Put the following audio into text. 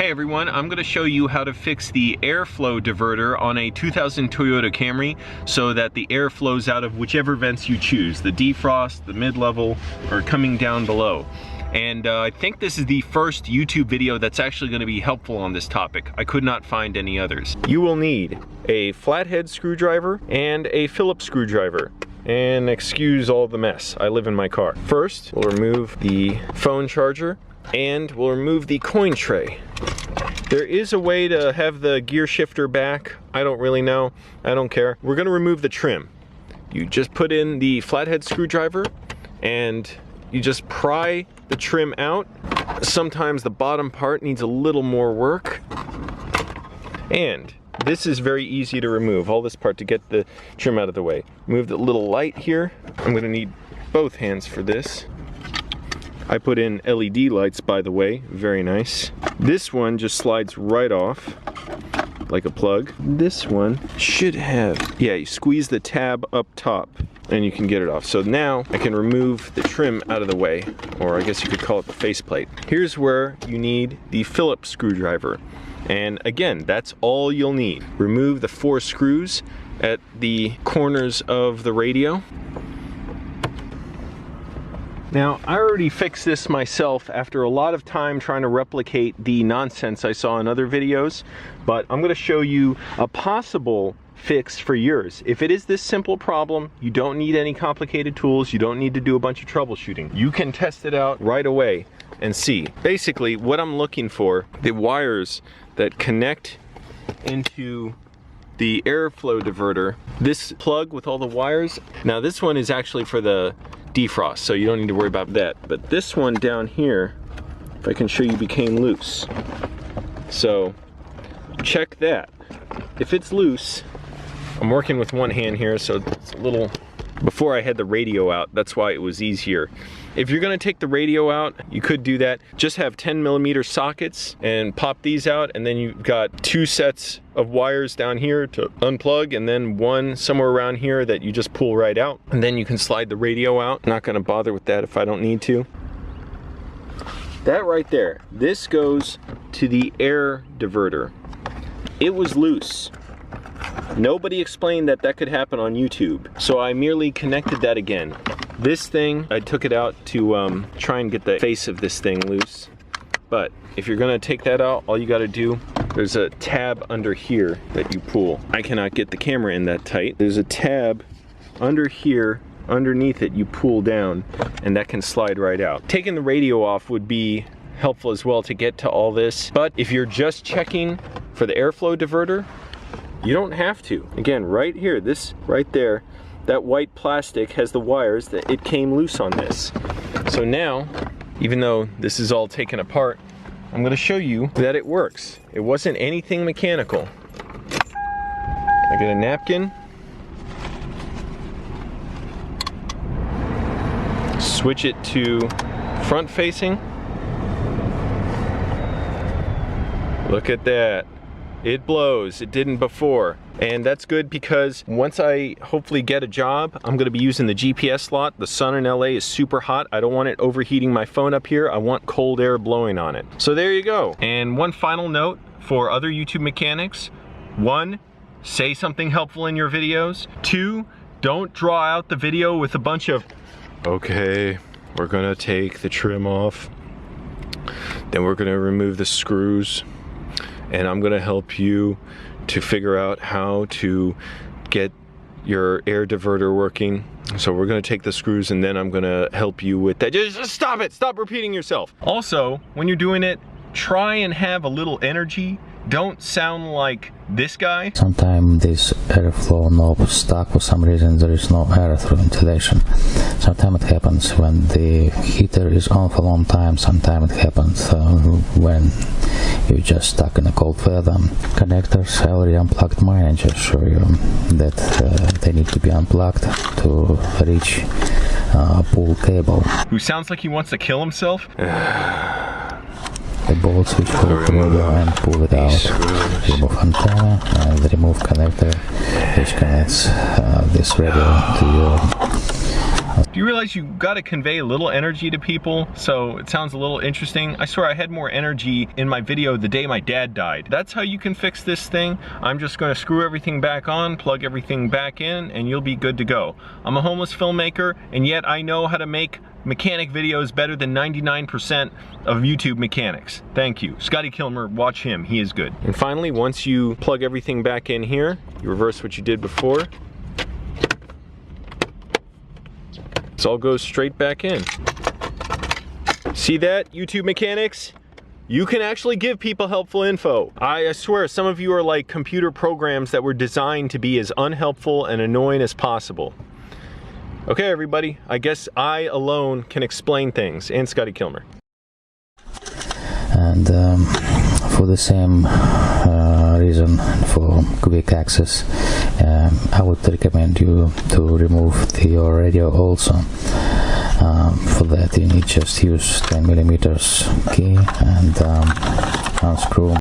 everyone, I'm going to show you how to fix the airflow diverter on a 2000 Toyota Camry so that the air flows out of whichever vents you choose, the defrost, the mid-level, or coming down below. And I think this is the first YouTube video that's actually going to be helpful on this topic. I could not find any others. You will need a flathead screwdriver and a Phillips screwdriver. And excuse all the mess, I live in my car. First, we'll remove the phone charger and we'll remove the coin tray. There is a way to have the gear shifter back. I don't really know, I don't care. We're gonna remove the trim. You just put in the flathead screwdriver and you just pry the trim out. Sometimes the bottom part needs a little more work. And this is very easy to remove, all this part to get the trim out of the way. Move the little light here. I'm gonna need both hands for this. I put in LED lights, by the way, very nice. This one just slides right off, like a plug. This one should have, yeah, you squeeze the tab up top and you can get it off. So now I can remove the trim out of the way, or I guess you could call it the faceplate. Here's where you need the Phillips screwdriver. And again, that's all you'll need. Remove the 4 screws at the corners of the radio. Now, I already fixed this myself after a lot of time trying to replicate the nonsense I saw in other videos, but I'm going to show you a possible fix for yours. If it is this simple problem, you don't need any complicated tools, you don't need to do a bunch of troubleshooting. You can test it out right away and see. Basically, what I'm looking for, the wires that connect into the airflow diverter, this plug with all the wires, now this one is actually for the defrost, so you don't need to worry about that. But this one down here, if I can show you, became loose. So check that. If it's loose, I'm working with one hand here, so it's a little, before I had the radio out, that's why it was easier. If you're gonna take the radio out, you could do that. Just have 10mm sockets and pop these out, and then you've got 2 sets of wires down here to unplug, and then one somewhere around here that you just pull right out. And then you can slide the radio out. I'm not gonna bother with that if I don't need to. That right there, this goes to the air diverter. It was loose. Nobody explained that that could happen on YouTube, so I merely connected that again. This thing, I took it out to try and get the face of this thing loose. But if you're gonna take that out, all you gotta do, there's a tab under here that you pull. I cannot get the camera in that tight. There's a tab under here, underneath it you pull down, and that can slide right out. Taking the radio off would be helpful as well to get to all this. But if you're just checking for the airflow diverter, you don't have to. Again, right here, this right there, that white plastic has the wires that it came loose on this. So now, even though this is all taken apart, I'm gonna show you that it works. It wasn't anything mechanical. I get a napkin, switch it to front facing. Look at that. It blows. It didn't before. And that's good because once I hopefully get a job, I'm gonna be using the GPS slot. The sun in LA is super hot. I don't want it overheating my phone up here. I want cold air blowing on it. So there you go. And one final note for other YouTube mechanics. 1, say something helpful in your videos. 2, don't draw out the video with a bunch of, okay, we're gonna take the trim off, then we're gonna remove the screws, and I'm gonna help you to figure out how to get your air diverter working. So we're gonna take the screws and then I'm gonna help you with that. Just stop it, stop repeating yourself. Also, when you're doing it, try and have a little energy. Don't sound like this guy. Sometimes this airflow knob is stuck for some reason. There is no air through ventilation. Sometimes it happens when the heater is on for a long time. Sometimes it happens when you're just stuck in a cold weather. Connectors, I already unplugged mine and just show you that they need to be unplugged to reach pull cable. Who sounds like he wants to kill himself? The bolts which hold the radio and pull it out. Remove antenna and remove connector which connects this radio to your Do you realize you gotta convey a little energy to people so it sounds a little interesting? I swear I had more energy in my video the day my dad died. That's how you can fix this thing. I'm just gonna screw everything back on, plug everything back in, and you'll be good to go. I'm a homeless filmmaker, and yet I know how to make mechanic videos better than 99% of YouTube mechanics. Thank you. Scotty Kilmer, watch him, he is good. And finally, once you plug everything back in here, you reverse what you did before. This all goes straight back in. See that, YouTube mechanics? You can actually give people helpful info. I swear, some of you are like computer programs that were designed to be as unhelpful and annoying as possible. Okay, everybody, I guess I alone can explain things, and Scotty Kilmer. And for the same reason, for quick access, I would recommend you to remove your radio also. For that you need just use 10mm key and unscrew